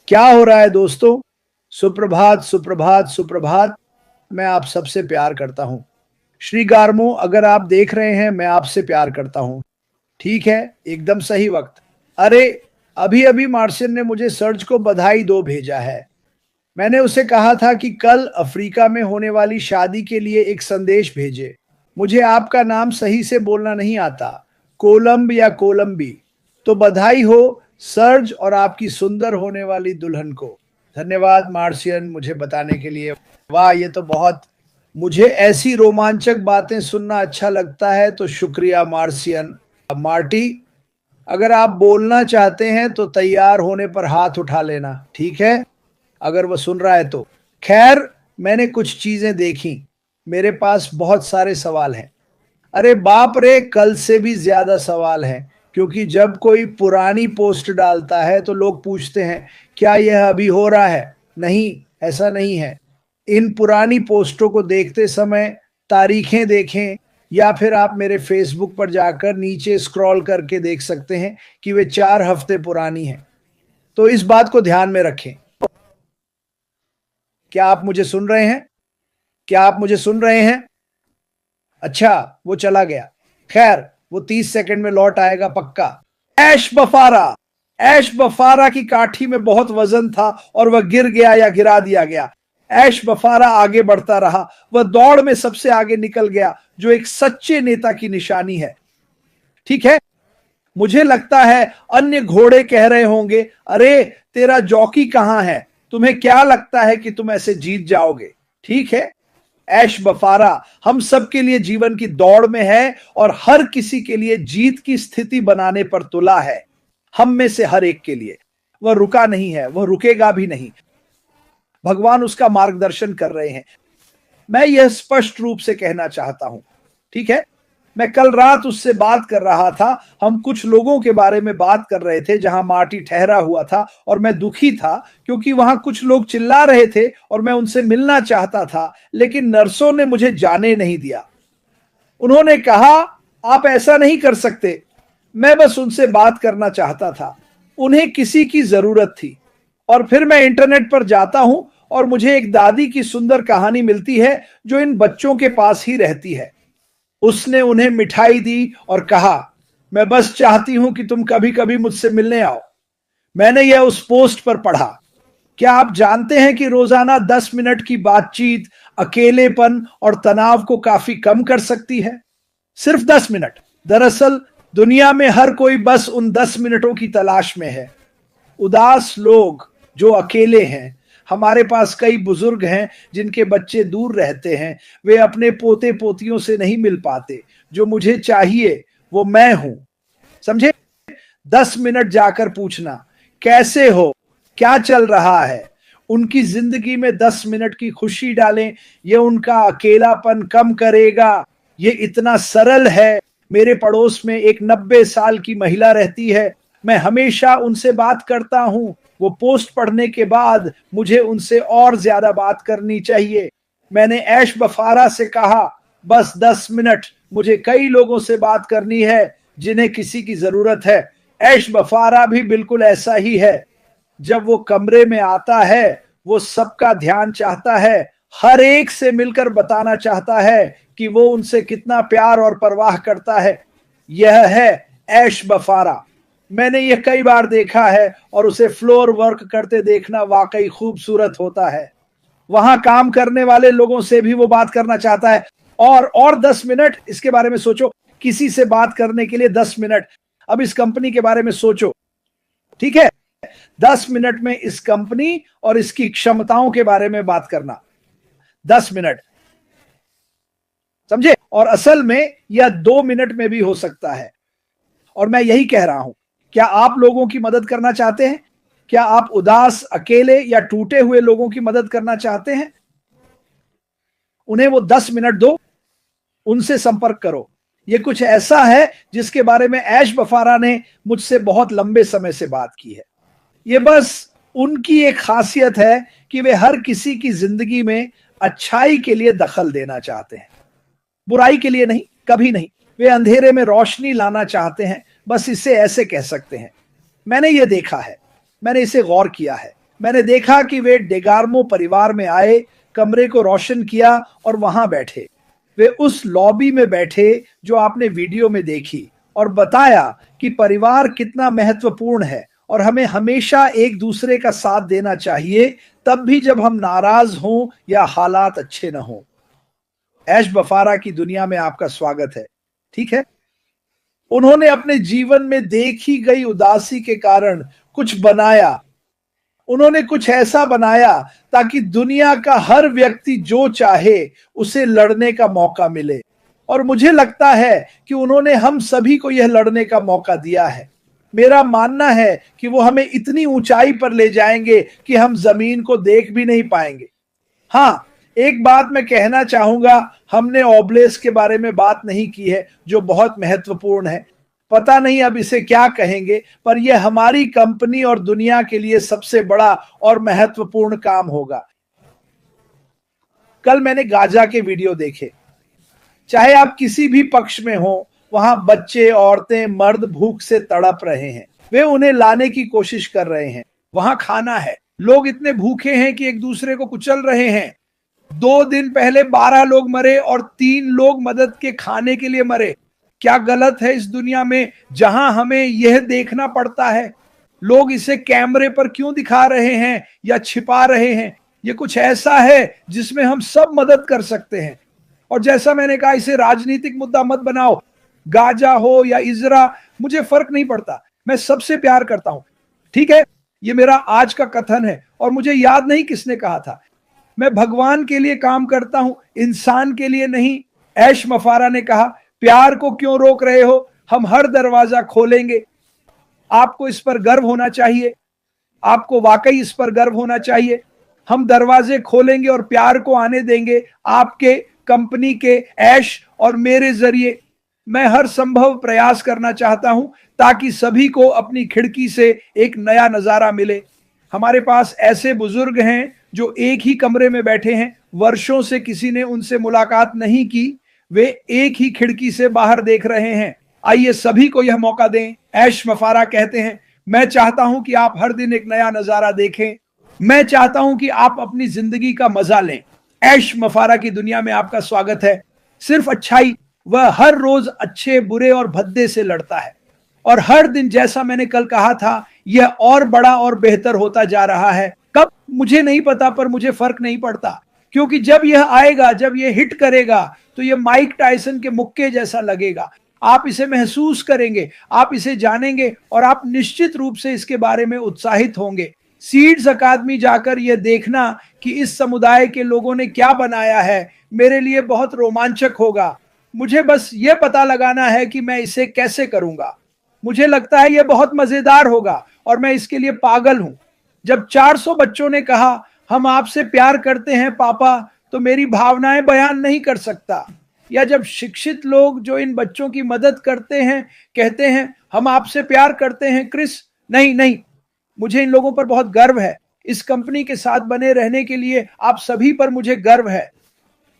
क्या हो रहा है दोस्तों? सुप्रभात, सुप्रभात, सुप्रभात। मैं आप सबसे प्यार करता हूँ। श्री गारमो, अगर आप देख रहे हैं, मैं आपसे प्यार करता हूँ। ठीक है, एकदम सही वक्त। अरे, अभी-अभी मार्शियन ने मुझे सर्ज को बधाई दो भेजा है। मैंने उसे कहा था कि कल अफ्रीका में होने वाली शादी के लिए एक संदेश भेजे। मुझे आपका नाम सही से बोलना नहीं आता, कोलंब या कोलंबी। तो बधाई हो सर्ज और आपकी सुंदर होने वाली दुल्हन को। धन्यवाद मार्शियन, मुझे बताने के लिए। वाह, ये तो बहुत, मुझे ऐसी रोमांचक बातें सुनना अच्छा लगता है, तो शुक्रिया मार्शियन। मार्टी, अगर आप बोलना चाहते हैं तो तैयार होने पर हाथ उठा लेना, ठीक है? अगर वो सुन रहा है तो। खैर, मैंने कुछ चीजें देखी। मेरे पास बहुत सारे सवाल हैं। अरे बाप रे, कल से भी ज्यादा सवाल हैं, क्योंकि जब कोई पुरानी पोस्ट डालता है तो लोग पूछते हैं, क्या यह अभी हो रहा है? नहीं, ऐसा नहीं है। इन पुरानी पोस्टों को देखते समय तारीखें देखें, या फिर आप मेरे फेसबुक पर जाकर नीचे स्क्रॉल करके देख सकते हैं कि वे 4 हफ्ते पुरानी हैं। तो इस बात को ध्यान में रखें। क्या आप मुझे सुन रहे हैं? क्या आप मुझे सुन रहे हैं? अच्छा, वो चला गया। खैर, वो 30 सेकंड में लौट आएगा पक्का। ऐश बफारा, ऐश बफारा की काठी में बहुत वजन था और वह गिर गया या गिरा दिया गया। ऐश बफारा आगे बढ़ता रहा। वह दौड़ में सबसे आगे निकल गया, जो एक सच्चे नेता की निशानी है। ठीक है, मुझे लगता है अन्य घोड़े कह रहे होंगे, अरे तेरा जॉकी कहां है? तुम्हें क्या लगता है कि तुम ऐसे जीत जाओगे? ठीक है, ऐश बफारा हम सब के लिए जीवन की दौड़ में है और हर किसी के लिए जीत की स्थिति बनाने पर तुला है। हम में से हर एक के लिए। वह रुका नहीं है, वह रुकेगा भी नहीं। भगवान उसका मार्गदर्शन कर रहे हैं। मैं यह स्पष्ट रूप से कहना चाहता हूं, ठीक है? मैं कल रात उससे बात कर रहा था। हम कुछ लोगों के बारे में बात कर रहे थे जहां मार्टी ठहरा हुआ था, और मैं दुखी था क्योंकि वहां कुछ लोग चिल्ला रहे थे और मैं उनसे मिलना चाहता था, लेकिन नर्सों ने मुझे जाने नहीं दिया। उन्होंने कहा, आप ऐसा नहीं कर सकते। मैं बस उनसे बात करना चाहता था। उन्हें किसी की जरूरत थी। और फिर मैं इंटरनेट पर जाता हूं और मुझे एक दादी की सुंदर कहानी मिलती है जो इन बच्चों के पास ही रहती है। उसने उन्हें मिठाई दी और कहा, मैं बस चाहती हूं कि तुम कभी कभी मुझसे मिलने आओ। मैंने यह उस पोस्ट पर पढ़ा। क्या आप जानते हैं कि रोजाना 10 मिनट की बातचीत अकेलेपन और तनाव को काफी कम कर सकती है? सिर्फ 10 मिनट। दरअसल दुनिया में हर कोई बस उन 10 मिनटों की तलाश में है। उदास लोग जो अकेले हैं, हमारे पास कई बुजुर्ग हैं जिनके बच्चे दूर रहते हैं। वे अपने पोते पोतियों से नहीं मिल पाते। जो मुझे चाहिए वो मैं हूं, समझे? 10 मिनट जाकर पूछना, कैसे हो, क्या चल रहा है? उनकी जिंदगी में 10 मिनट की खुशी डालें। यह उनका अकेलापन कम करेगा। ये इतना सरल है। मेरे पड़ोस में एक 90 साल की महिला रहती है। मैं हमेशा उनसे बात करता हूं। वो पोस्ट पढ़ने के बाद मुझे उनसे और ज्यादा बात करनी चाहिए। मैंने ऐश बफारा से कहा, बस 10 मिनट। मुझे कई लोगों से बात करनी है जिन्हें किसी की जरूरत है। ऐश बफारा भी बिल्कुल ऐसा ही है। जब वो कमरे में आता है, वो सबका ध्यान चाहता है। हर एक से मिलकर बताना चाहता है कि वो उनसे कितना प्यार और परवाह करता है। यह है ऐश बफारा। मैंने यह कई बार देखा है और उसे फ्लोर वर्क करते देखना वाकई खूबसूरत होता है। वहां काम करने वाले लोगों से भी वो बात करना चाहता है। और 10 मिनट इसके बारे में सोचो। किसी से बात करने के लिए 10 मिनट। अब इस कंपनी के बारे में सोचो, ठीक है? 10 मिनट में इस कंपनी और इसकी क्षमताओं के बारे में बात करना। 10 मिनट, समझे? और असल में यह 2 मिनट में भी हो सकता है। और मैं यही कह रहा हूं, क्या आप लोगों की मदद करना चाहते हैं? क्या आप उदास, अकेले या टूटे हुए लोगों की मदद करना चाहते हैं? उन्हें वो 10 मिनट दो, उनसे संपर्क करो। ये कुछ ऐसा है जिसके बारे में ऐश बफारा ने मुझसे बहुत लंबे समय से बात की है। ये बस उनकी एक खासियत है कि वे हर किसी की जिंदगी में अच्छाई के लिए दखल देना चाहते हैं, बुराई के लिए नहीं, कभी नहीं। वे अंधेरे में रोशनी लाना चाहते हैं, बस इसे ऐसे कह सकते हैं। मैंने ये देखा है, मैंने इसे गौर किया है। मैंने देखा कि वे डेगार्मो परिवार में आए, कमरे को रोशन किया और वहां बैठे। वे उस लॉबी में बैठे जो आपने वीडियो में देखी, और बताया कि परिवार कितना महत्वपूर्ण है और हमें हमेशा एक दूसरे का साथ देना चाहिए, तब भी जब हम नाराज हों या हालात अच्छे न हों। ऐश बफारा की दुनिया में आपका स्वागत है। ठीक है, उन्होंने अपने जीवन में देखी गई उदासी के कारण कुछ बनाया। उन्होंने कुछ ऐसा बनाया ताकि दुनिया का हर व्यक्ति जो चाहे उसे लड़ने का मौका मिले, और मुझे लगता है कि उन्होंने हम सभी को यह लड़ने का मौका दिया है। मेरा मानना है कि वो हमें इतनी ऊंचाई पर ले जाएंगे कि हम जमीन को देख भी नहीं पाएंगे। हाँ, एक बात मैं कहना चाहूंगा, हमने ओब्लेस के बारे में बात नहीं की है, जो बहुत महत्वपूर्ण है। पता नहीं अब इसे क्या कहेंगे, पर यह हमारी कंपनी और दुनिया के लिए सबसे बड़ा और महत्वपूर्ण काम होगा। कल मैंने गाजा के वीडियो देखे। चाहे आप किसी भी पक्ष में हो, वहां बच्चे, औरतें, मर्द भूख से तड़प रहे हैं। वे उन्हें लाने की कोशिश कर रहे हैं। वहां खाना है, लोग इतने भूखे हैं कि एक दूसरे को कुचल रहे हैं। 2 दिन पहले 12 लोग मरे और 3 लोग मदद के खाने के लिए मरे। क्या गलत है इस दुनिया में जहां हमें यह देखना पड़ता है? लोग इसे कैमरे पर क्यों दिखा रहे हैं या छिपा रहे हैं? ये कुछ ऐसा है जिसमें हम सब मदद कर सकते हैं। और जैसा मैंने कहा, इसे राजनीतिक मुद्दा मत बनाओ। गाजा हो या इजरा, मुझे फर्क नहीं पड़ता। मैं सबसे प्यार करता हूं। ठीक है, ये मेरा आज का कथन है और मुझे याद नहीं किसने कहा था। मैं भगवान के लिए काम करता हूं, इंसान के लिए नहीं। ऐश मफारा ने कहा, प्यार को क्यों रोक रहे हो? हम हर दरवाजा खोलेंगे। आपको इस पर गर्व होना चाहिए। आपको वाकई इस पर गर्व होना चाहिए। हम दरवाजे खोलेंगे और प्यार को आने देंगे, आपके, कंपनी के, ऐश और मेरे जरिए। मैं हर संभव प्रयास करना चाहता हूं ताकि सभी को अपनी खिड़की से एक नया नजारा मिले। हमारे पास ऐसे बुजुर्ग हैं जो एक ही कमरे में बैठे हैं, वर्षों से किसी ने उनसे मुलाकात नहीं की। वे एक ही खिड़की से बाहर देख रहे हैं। आइए सभी को यह मौका दें। ऐश मफारा कहते हैं, मैं चाहता हूं कि आप हर दिन एक नया नजारा देखें। मैं चाहता हूं कि आप अपनी जिंदगी का मजा लें। ऐश मफारा की दुनिया में आपका स्वागत है। सिर्फ अच्छाई, वह हर रोज अच्छे, बुरे और भद्दे से लड़ता है, और हर दिन, जैसा मैंने कल कहा था, यह और बड़ा और बेहतर होता जा रहा है। कब मुझे नहीं पता, पर मुझे फर्क नहीं पड़ता, क्योंकि जब यह आएगा, जब यह हिट करेगा, तो यह माइक टायसन के मुक्के जैसा लगेगा। आप इसे महसूस करेंगे, आप इसे जानेंगे, और आप निश्चित रूप से इसके बारे में उत्साहित होंगे। सीड्स अकादमी जाकर यह देखना कि इस समुदाय के लोगों ने क्या बनाया है, मेरे लिए बहुत रोमांचक होगा। मुझे बस यह पता लगाना है कि मैं इसे कैसे करूंगा। मुझे लगता है यह बहुत मजेदार होगा और मैं इसके लिए पागल हूं। जब 400 बच्चों ने कहा, हम आपसे प्यार करते हैं पापा, तो मेरी भावनाएं बयान नहीं कर सकता। या जब शिक्षित लोग जो इन बच्चों की मदद करते हैं कहते हैं, हम आपसे प्यार करते हैं क्रिस। नहीं नहीं, मुझे इन लोगों पर बहुत गर्व है। इस कंपनी के साथ बने रहने के लिए आप सभी पर मुझे गर्व है।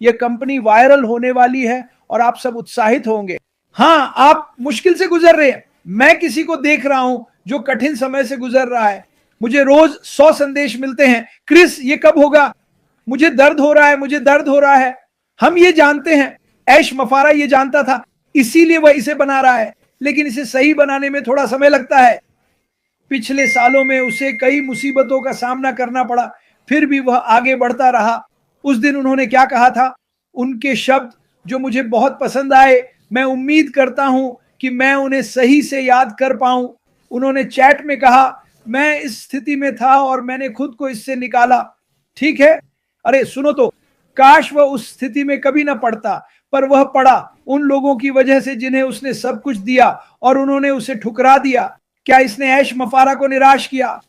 यह कंपनी वायरल होने वाली है और आप सब उत्साहित होंगे। हाँ, आप मुश्किल से गुजर रहे हैं। मैं किसी को देख रहा हूं जो कठिन समय से गुजर रहा है। मुझे रोज 100 संदेश मिलते हैं, क्रिस ये कब होगा, मुझे दर्द हो रहा है, मुझे दर्द हो रहा है। हम ये जानते हैं, ऐश मफारा ये जानता था, इसीलिए वह इसे बना रहा है, लेकिन इसे सही बनाने में थोड़ा समय लगता है। पिछले सालों में उसे कई मुसीबतों का सामना करना पड़ा, फिर भी वह आगे बढ़ता रहा। उस दिन उन्होंने क्या कहा था, उनके शब्द जो मुझे बहुत पसंद आए, मैं उम्मीद करता हूं कि मैं उन्हें सही से याद कर पाऊं। उन्होंने चैट में कहा, मैं इस स्थिति में था और मैंने खुद को इससे निकाला। ठीक है, अरे सुनो तो, काश वह उस स्थिति में कभी ना पड़ता, पर वह पड़ा उन लोगों की वजह से जिन्हें उसने सब कुछ दिया और उन्होंने उसे ठुकरा दिया। क्या इसने ऐश मफारा को निराश किया?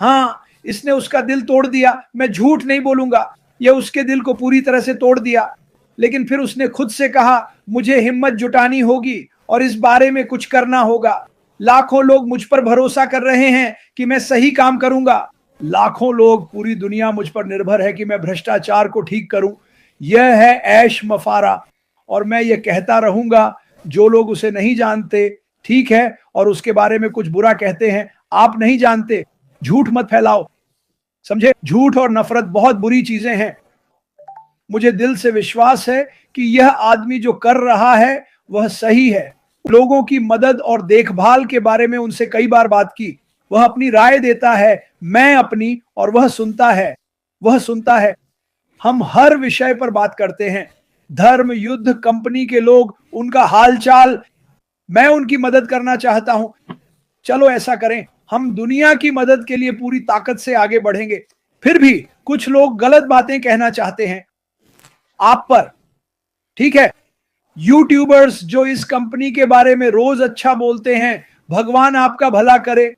हाँ, इसने उसका दिल तोड़ दिया। मैं झूठ नहीं बोलूंगा, यह उसके दिल को पूरी तरह से तोड़ दिया। लेकिन फिर उसने खुद से कहा, मुझे हिम्मत जुटानी होगी और इस बारे में कुछ करना होगा। लाखों लोग मुझ पर भरोसा कर रहे हैं कि मैं सही काम करूंगा। लाखों लोग, पूरी दुनिया मुझ पर निर्भर है कि मैं भ्रष्टाचार को ठीक करूं। यह है ऐश मफारा, और मैं ये कहता रहूंगा। जो लोग उसे नहीं जानते, ठीक है, और उसके बारे में कुछ बुरा कहते हैं, आप नहीं जानते, झूठ मत फैलाओ। समझे? झूठ और नफरत बहुत बुरी चीजें हैं। मुझे दिल से विश्वास है कि यह आदमी जो कर रहा है वह सही है। लोगों की मदद और देखभाल के बारे में उनसे कई बार बात की। वह अपनी राय देता है, मैं अपनी, और वह सुनता है, वह सुनता है। हम हर विषय पर बात करते हैं, धर्म, युद्ध, कंपनी के लोग, उनका हालचाल। मैं उनकी मदद करना चाहता हूं। चलो ऐसा करें, हम दुनिया की मदद के लिए पूरी ताकत से आगे बढ़ेंगे। फिर भी कुछ लोग गलत बातें कहना चाहते हैं आप पर, ठीक है? यूट्यूबर्स जो इस कंपनी के बारे में रोज अच्छा बोलते हैं, भगवान आपका भला करे,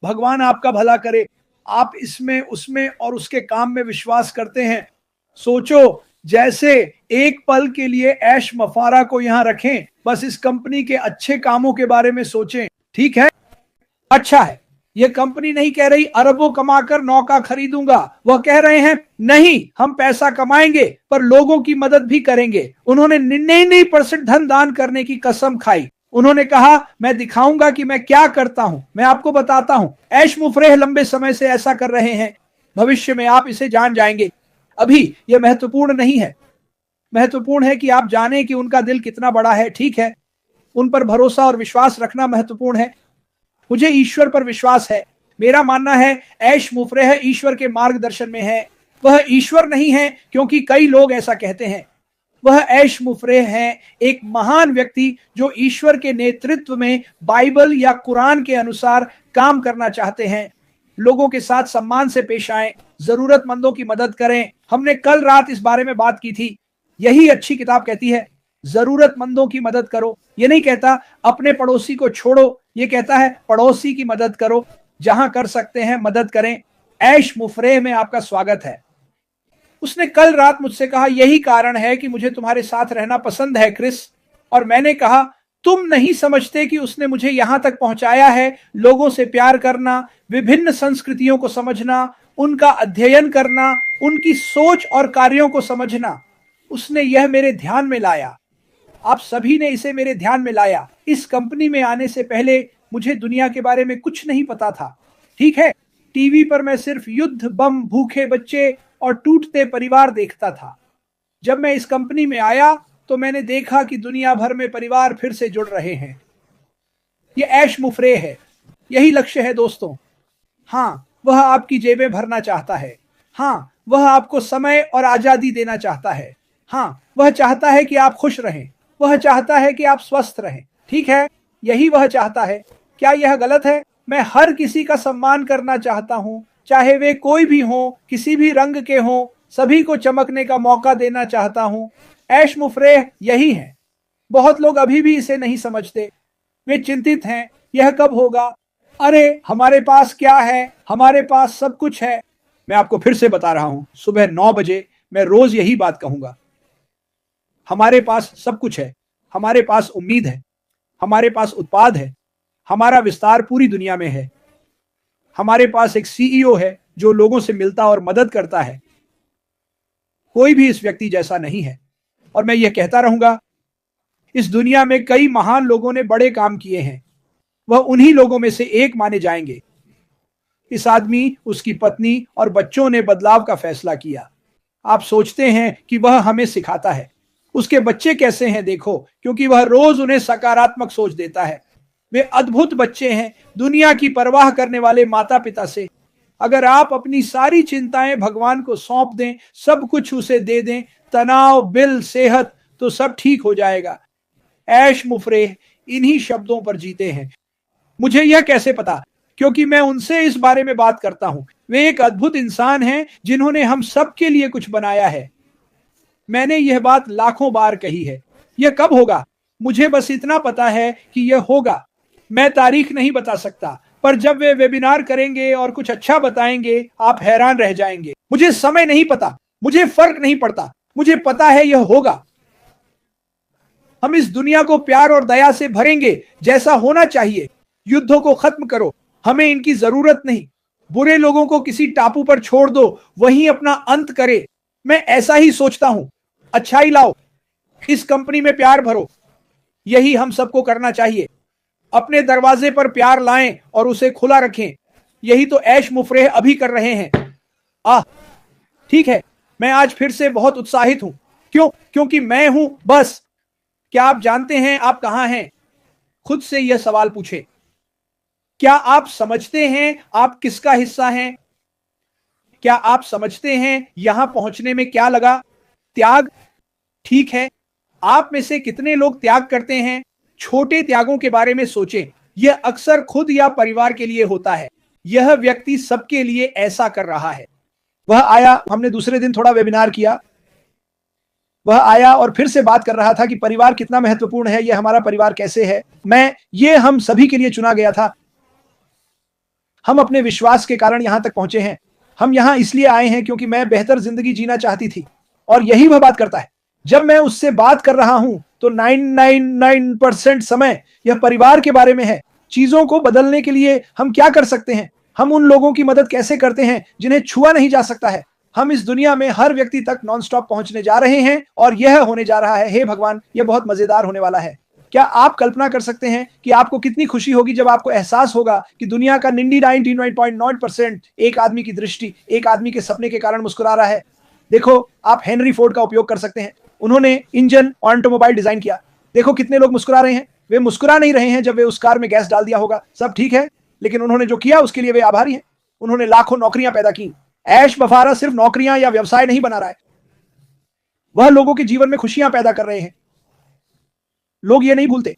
भगवान आपका भला करे। आप इसमें, उसमें और उसके काम में विश्वास करते हैं। सोचो, जैसे एक पल के लिए ऐश मफारा को यहां रखें, बस इस कंपनी के अच्छे कामों के बारे में सोचें, ठीक है? अच्छा है, यह कंपनी नहीं कह रही अरबों कमाकर नौका खरीदूंगा। वह कह रहे हैं नहीं, हम पैसा कमाएंगे पर लोगों की मदद भी करेंगे। उन्होंने 99% धन दान करने की कसम खाई। उन्होंने कहा, मैं दिखाऊंगा कि मैं क्या करता हूं, मैं आपको बताता हूं। ऐश मुफरेह लंबे समय से ऐसा कर रहे हैं, भविष्य में आप इसे जान जाएंगे। अभी यह महत्वपूर्ण नहीं है। महत्वपूर्ण है कि आप जानें कि उनका दिल कितना बड़ा है, ठीक है? उन पर भरोसा और विश्वास रखना महत्वपूर्ण है। मुझे ईश्वर पर विश्वास है। मेरा मानना है ऐश मुफरेह ईश्वर के मार्गदर्शन में है। वह ईश्वर नहीं है क्योंकि कई लोग ऐसा कहते हैं। वह ऐश मुफरेह है, एक महान व्यक्ति जो ईश्वर के नेतृत्व में बाइबल या कुरान के अनुसार काम करना चाहते हैं। लोगों के साथ सम्मान से पेश आएं, जरूरतमंदों की मदद करें। हमने कल रात इस बारे में बात की थी। यही अच्छी किताब कहती है, जरूरतमंदों की मदद करो। ये नहीं कहता अपने पड़ोसी को छोड़ो, ये कहता है पड़ोसी की मदद करो। जहां कर सकते हैं मदद करें। ऐश मुफरेह में आपका स्वागत है। उसने कल रात मुझसे कहा, यही कारण है कि मुझे तुम्हारे साथ रहना पसंद है क्रिस। और मैंने कहा, तुम नहीं समझते कि उसने मुझे यहां तक पहुंचाया है। लोगों से प्यार करना, विभिन्न संस्कृतियों को समझना, उनका अध्ययन करना, उनकी सोच और कार्यों को समझना। उसने यह मेरे ध्यान में लाया। आप सभी ने इसे मेरे ध्यान में लाया। इस कंपनी में आने से पहले मुझे दुनिया के बारे में कुछ नहीं पता था, ठीक है? टीवी पर मैं सिर्फ युद्ध, बम, भूखे बच्चे और टूटते परिवार देखता था। जब मैं इस कंपनी में आया तो मैंने देखा कि दुनिया भर में परिवार फिर से जुड़ रहे हैं। यह ऐश मुफरेह है। यही लक्ष्य है दोस्तों। हाँ, वह आपकी जेबें भरना चाहता है। हाँ, वह आपको समय और आजादी देना चाहता है। हाँ, वह चाहता है कि आप खुश रहें। वह चाहता है कि आप स्वस्थ रहें, ठीक है? यही वह चाहता है। क्या यह गलत है? मैं हर किसी का सम्मान करना चाहता हूं, चाहे वे कोई भी हों, किसी भी रंग के हों। सभी को चमकने का मौका देना चाहता हूं। ऐश मुफरेह यही है। बहुत लोग अभी भी इसे नहीं समझते। वे चिंतित हैं, यह कब होगा? अरे, हमारे पास क्या है? हमारे पास सब कुछ है। मैं आपको फिर से बता रहा हूं, सुबह 9 बजे मैं रोज यही बात कहूंगा। हमारे पास सब कुछ है। हमारे पास उम्मीद है। हमारे पास उत्पाद है। हमारा विस्तार पूरी दुनिया में है। हमारे पास एक सीईओ है जो लोगों से मिलता और मदद करता है। कोई भी इस व्यक्ति जैसा नहीं है। और मैं यह कहता रहूंगा, इस दुनिया में कई महान लोगों ने बड़े काम किए हैं। वह उन्हीं लोगों में से एक माने जाएंगे। इस आदमी, उसकी पत्नी और बच्चों ने बदलाव का फैसला किया। आप सोचते हैं कि वह हमें सिखाता है। उसके बच्चे कैसे हैं देखो, क्योंकि वह रोज उन्हें सकारात्मक सोच देता है। वे अद्भुत बच्चे हैं, दुनिया की परवाह करने वाले माता पिता से। अगर आप अपनी सारी चिंताएं भगवान को सौंप दें, सब कुछ उसे दे दें, तनाव, बिल, सेहत, तो सब ठीक हो जाएगा। ऐश मुफरेह इन्हीं शब्दों पर जीते हैं। मुझे यह कैसे पता? क्योंकि मैं उनसे इस बारे में बात करता हूं। वे एक अद्भुत इंसान हैं जिन्होंने हम सब के लिए कुछ बनाया है। मैंने यह बात लाखों बार कही है। यह कब होगा? मुझे बस इतना पता है कि यह होगा। मैं तारीख नहीं बता सकता, पर जब वे वेबिनार करेंगे और कुछ अच्छा बताएंगे, आप हैरान रह जाएंगे। मुझे समय नहीं पता, मुझे फर्क नहीं पड़ता, मुझे पता है यह होगा। हम इस दुनिया को प्यार और दया से भरेंगे, जैसा होना चाहिए। युद्धों को खत्म करो, हमें इनकी जरूरत नहीं। बुरे लोगों को किसी टापू पर छोड़ दो, वहीं अपना अंत करे। मैं ऐसा ही सोचता हूं। अच्छाई लाओ, इस कंपनी में प्यार भरो। यही हम सबको करना चाहिए। अपने दरवाजे पर प्यार लाएं और उसे खुला रखें। यही तो ऐश मुफरेह अभी कर रहे हैं। आह, ठीक है, मैं आज फिर से बहुत उत्साहित हूं। क्यों? क्योंकि मैं हूं बस। क्या आप जानते हैं आप कहां हैं? खुद से यह सवाल पूछे। क्या आप समझते हैं आप किसका हिस्सा हैं? क्या आप समझते हैं यहां पहुंचने में क्या लगा? त्याग। ठीक है, आप में से कितने लोग त्याग करते हैं? छोटे त्यागों के बारे में सोचें। यह अक्सर खुद या परिवार के लिए होता है। यह व्यक्ति सबके लिए ऐसा कर रहा है। वह आया, हमने दूसरे दिन थोड़ा वेबिनार किया। वह आया और फिर से बात कर रहा था कि परिवार कितना महत्वपूर्ण है, यह हमारा परिवार कैसे है। ये हम सभी के लिए चुना गया था। हम अपने विश्वास के कारण यहां तक पहुंचे हैं। हम यहां इसलिए आए हैं क्योंकि मैं बेहतर जिंदगी जीना चाहती थी। और यही वह बात करता है। जब मैं उससे बात कर रहा हूं तो 999% समय यह परिवार के बारे में है। चीजों को बदलने के लिए हम क्या कर सकते हैं? हम उन लोगों की मदद कैसे करते हैं जिन्हें छुआ नहीं जा सकता है? हम इस दुनिया में हर व्यक्ति तक नॉन स्टॉप पहुंचने जा रहे हैं और यह होने जा रहा है, हे भगवान, यह बहुत मजेदार होने वाला है। क्या आप कल्पना कर सकते हैं कि आपको कितनी खुशी होगी जब आपको एहसास होगा कि दुनिया का 99.9% एक आदमी की दृष्टि, एक आदमी के सपने के कारण मुस्कुरा रहा है? देखो, आप हेनरी फोर्ड का उपयोग कर सकते हैं। उन्होंने इंजन और ऑटोमोबाइल डिजाइन किया। देखो कितने लोग मुस्कुरा रहे हैं। वे मुस्कुरा नहीं रहे हैं जब वे उस कार में गैस डाल दिया होगा, सब ठीक है, लेकिन उन्होंने जो किया उसके लिए वे आभारी हैं। उन्होंने लाखों नौकरियां पैदा की। ऐश बफारा सिर्फ नौकरियां या व्यवसाय नहीं बना रहा है, वह लोगों के जीवन में खुशियां पैदा कर रहे हैं। लोग ये नहीं भूलते।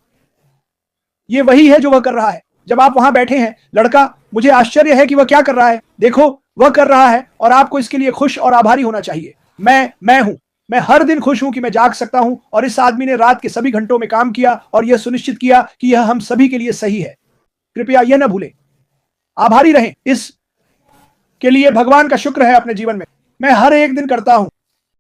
ये वही है जो वह कर रहा है। जब आप वहां बैठे हैं, लड़का, मुझे आश्चर्य है कि वह क्या कर रहा है। देखो, वह कर रहा है और आपको इसके लिए खुश और आभारी होना चाहिए। मैं हूं। मैं हर दिन खुश हूं कि मैं जाग सकता हूं और इस आदमी ने रात के सभी घंटों में काम किया और यह सुनिश्चित किया कि यह हम सभी के लिए सही है। कृपया यह न भूलें, आभारी रहें। इस के लिए भगवान का शुक्र है अपने जीवन में। मैं हर एक दिन करता हूं।